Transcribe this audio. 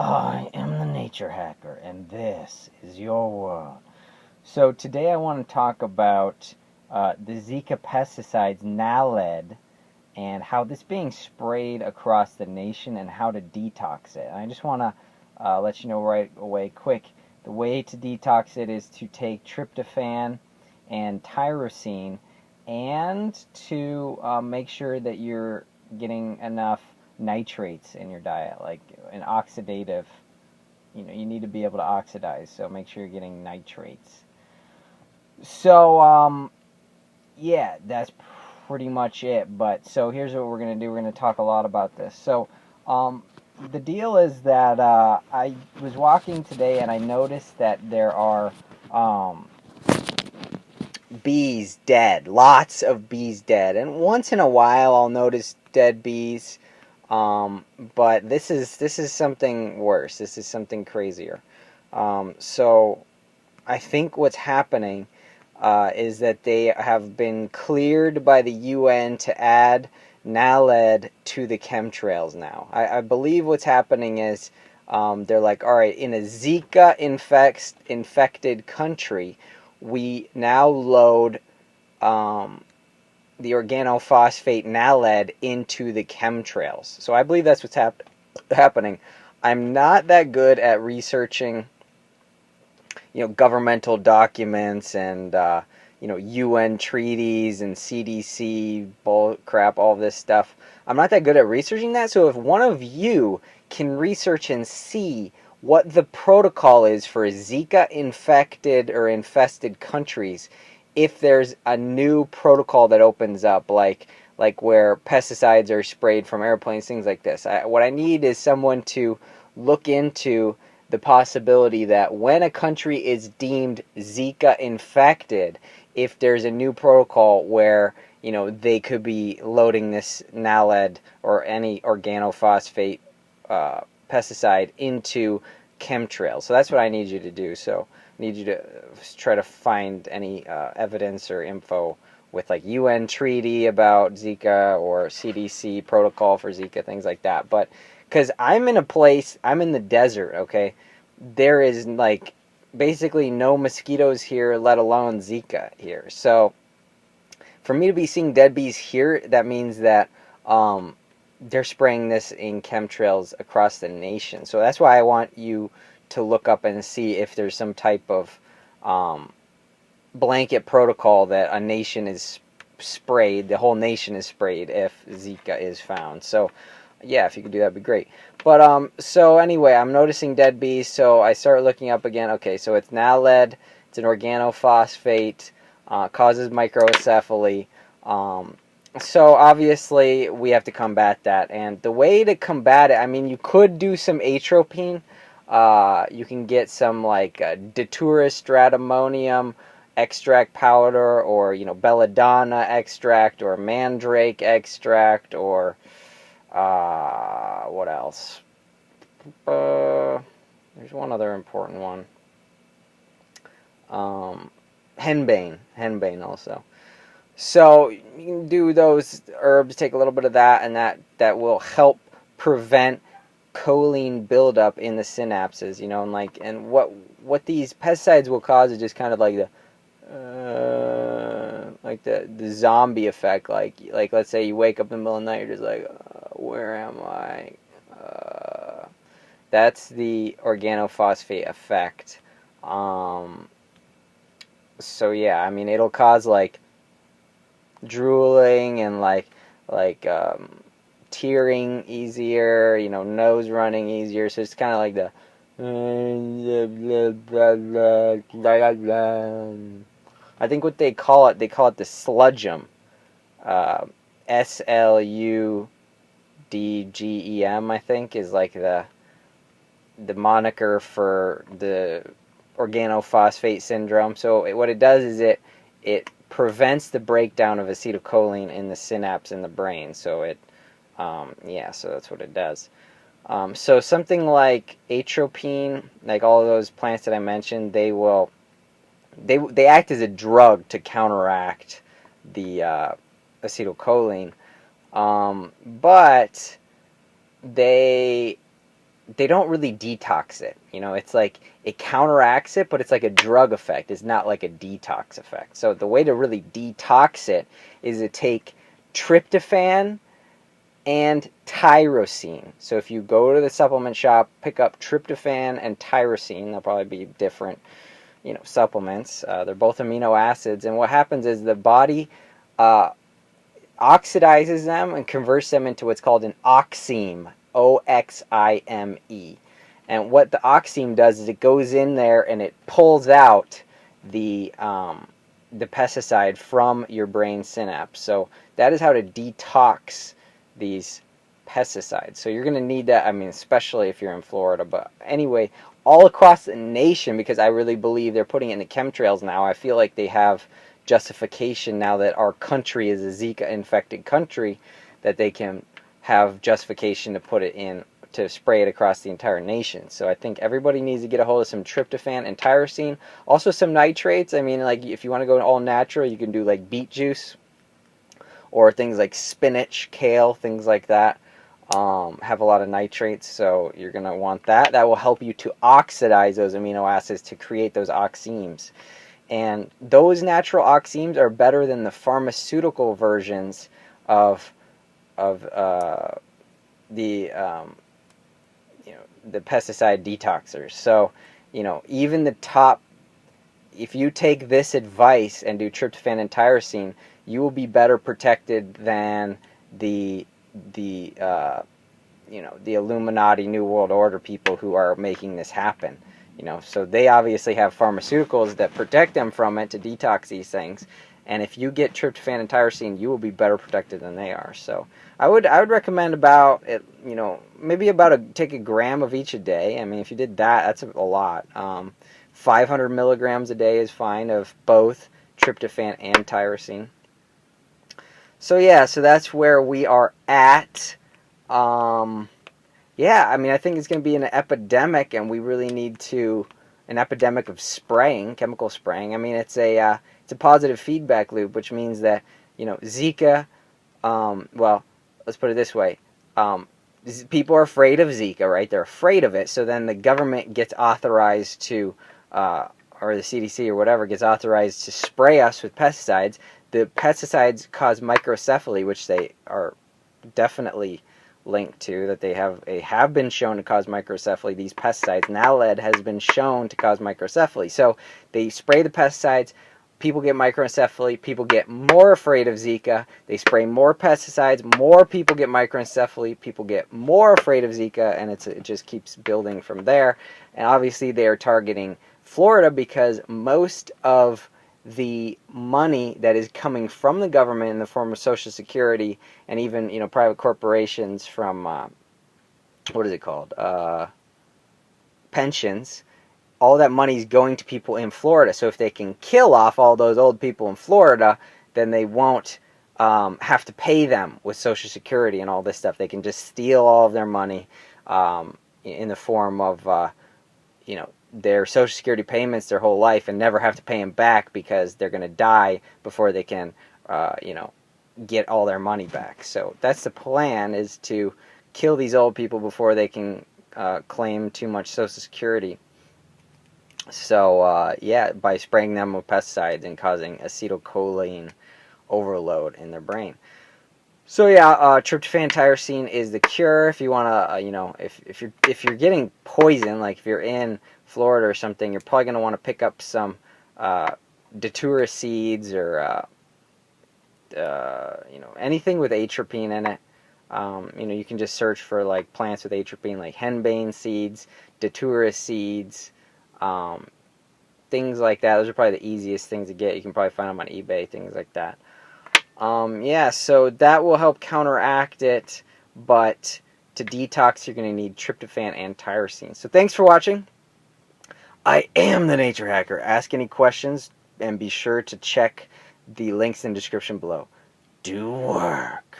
I am the Nature Hacker, and this is your world. So today I want to talk about the Zika pesticides Naled and how this being sprayed across the nation and how to detox it. And I just want to let you know right away, quick. The way to detox it is to take tryptophan and tyrosine, and to make sure that you're getting enough nitrates in your diet, like an oxidative. You need to be able to oxidize, so make sure you're getting nitrates. So, yeah, that's pretty much it. But so here's what we're going to do. We're going to talk a lot about this. So, the deal is that I was walking today and I noticed that there are bees dead. Lots of bees dead. And once in a while I'll notice dead bees. But this is something worse. This is something crazier. So I think what's happening is that they have been cleared by the UN to add Naled to the chemtrails now. I believe what's happening is they're like, all right, in a Zika infected country, we now load the organophosphate Naled into the chemtrails. So I believe that's what's happening. I'm not that good at researching, governmental documents and UN treaties and CDC bull crap, all this stuff. I'm not that good at researching that. So if one of you can research and see what the protocol is for Zika infected or infested countries, if there's a new protocol that opens up, like where pesticides are sprayed from airplanes, things like this. What I need is someone to look into the possibility that when a country is deemed Zika infected, if there's a new protocol where they could be loading this Naled or any organophosphate pesticide into chemtrails. So that's what I need you to do. So I need you to try to find any evidence or info with like UN treaty about Zika or CDC protocol for Zika, things like that. But because I'm in the desert, okay? There is like basically no mosquitoes here, let alone Zika here. So for me to be seeing dead bees here, that means that they're spraying this in chemtrails across the nation. So that's why I want you to look up and see if there's some type of blanket protocol that a nation is sprayed, the whole nation is sprayed if Zika is found. So yeah, if you could do that, would be great. But so anyway, I'm noticing dead bees, so I start looking up again. Okay, so it's Naled, it's an organophosphate, causes microcephaly. So obviously we have to combat that, and the way to combat it, I mean, you could do some atropine. You can get some like Datura stratymonium extract powder, or belladonna extract, or mandrake extract, or what else? There's one other important one. Henbane also. So you can do those herbs, take a little bit of that, and that will help prevent choline buildup in the synapses, and what these pesticides will cause is just kind of like the zombie effect, like let's say you wake up in the middle of the night, you're just like, where am I? That's the organophosphate effect. So yeah, I mean, it'll cause like drooling and like tearing easier, nose running easier. So it's kind of like the I think what they call it the sludgem. SLUDGEM, I think, is like the moniker for the organophosphate syndrome. So what it does is it prevents the breakdown of acetylcholine in the synapse in the brain. So so that's what it does. So something like atropine, like all of those plants that I mentioned, they act as a drug to counteract the acetylcholine, but they they don't really detox it. It's like it counteracts it, but it's like a drug effect. It's not like a detox effect. So the way to really detox it is to take tryptophan and tyrosine. So if you go to the supplement shop, pick up tryptophan and tyrosine, they'll probably be different, supplements. They're both amino acids, and what happens is the body oxidizes them and converts them into what's called an oxime, Oxime. And what the oxime does is it goes in there and it pulls out the pesticide from your brain synapse. So that is how to detox these pesticides. So you're going to need that, especially if you're in Florida. But anyway, all across the nation, because I really believe they're putting it in the chemtrails now. I feel like they have justification now that our country is a Zika infected country, that they can have justification to put it in, to spray it across the entire nation. So I think everybody needs to get a hold of some tryptophan and tyrosine. Also some nitrates. Like if you want to go all natural, you can do like beet juice or things like spinach, kale, things like that. Have a lot of nitrates, so you're going to want that. That will help you to oxidize those amino acids to create those oximes. And those natural oximes are better than the pharmaceutical versions of the pesticide detoxers. So, even the top, if you take this advice and do tryptophan and tyrosine, you will be better protected than the Illuminati New World Order people who are making this happen. So they obviously have pharmaceuticals that protect them from it to detox these things. And if you get tryptophan and tyrosine, you will be better protected than they are. So I would recommend about take a gram of each a day. If you did that, that's a lot. 500 milligrams a day is fine of both tryptophan and tyrosine. So yeah, so that's where we are at. I think it's going to be an epidemic, and we really need an epidemic of spraying, chemical spraying. It's a positive feedback loop, which means that, Zika, let's put it this way. People are afraid of Zika, right? They're afraid of it. So then the government gets authorized to, or the CDC or whatever, gets authorized to spray us with pesticides. The pesticides cause microcephaly, which they are definitely linked to, that they have been shown to cause microcephaly. These pesticides, Naled, has been shown to cause microcephaly. So they spray the pesticides, people get microcephaly, people get more afraid of Zika, they spray more pesticides, more people get microcephaly, people get more afraid of Zika, and it just keeps building from there. And obviously they are targeting Florida because most of the money that is coming from the government in the form of Social Security and even private corporations from what is it called, pensions, all that money is going to people in Florida. So if they can kill off all those old people in Florida, then they won't have to pay them with Social Security and all this stuff. They can just steal all of their money in the form of their Social Security payments their whole life and never have to pay them back because they're going to die before they can, get all their money back. So that's the plan, is to kill these old people before they can claim too much Social Security. So, by spraying them with pesticides and causing acetylcholine overload in their brain. So tryptophan tyrosine is the cure. If you want to, if you're getting poison, like if you're in Florida or something, you're probably going to want to pick up some datura seeds or anything with atropine in it. You can just search for like plants with atropine, like henbane seeds, datura seeds, things like that. Those are probably the easiest things to get. You can probably find them on eBay, things like that. So that will help counteract it, but to detox, you're going to need tryptophan and tyrosine. So thanks for watching. I am the Nature Hacker. Ask any questions, and be sure to check the links in the description below. Do work.